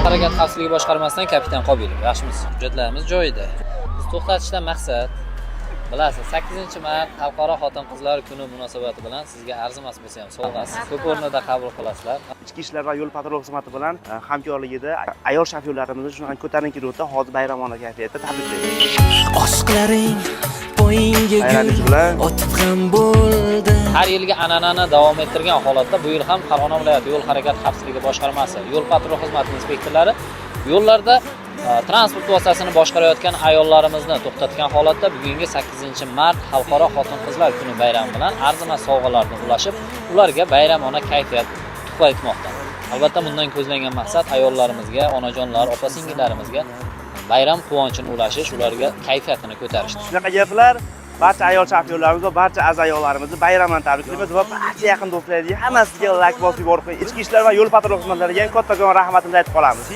harakat xavfsizligi boshqarmasidan kapitan Qobilov. Yaxshimisiz? Hujjatlarimiz joyida. Biz to'xtatishdan maqsad bilasiz, 8-mart Xalqaro xotin-qizlar kuni munosabati bilan sizga arzimas bo'lsa ham sovg'asiz. Ko'p o'rnida qabul qilasizlar. Ichki ishlar va yo'l patrul xizmati bilan hamkorligida ayol shofyorlarimizni shunaqa ko'tarinki ruhda hozir bayramona kayfiyatda tabriklaymiz. Oshqlaring poyinga gul otib ham bo'ldi. Har yilgi an'anani davom ettirgan holatda bu yil ham Farg'ona viloyati yo'l harakat xavfsizligi boshqarmasi yo'l patrul xizmati inspektorlari yo'llarda transport vositasini boshqarayotgan ayollarimizni to'xtatgan holatda bugungi 8-mart Xalqaro xotin-qizlar kuni bayrami bilan arzimas sovg'alarni ulashib, ularga bayramona kayfiyat tuhfa etmoqda. Albatta bundan ko'zlangan maqsad ayollarimizga, onajonlar, opa-singillarimizga bayram quvonchini ulashish, ularga kayfiyatini ko'tarish. Shunaqa gaplar barcha ayol shofyorlarimiz va barcha azayolarimizni bayramdan tabriklaymiz va barcha yaqin do'stlarga hammasiga like bosib yuborib, ichki ishlar va yo'l patrul xizmatlariga ham kattakon rahmatimizni aytib qolamiz.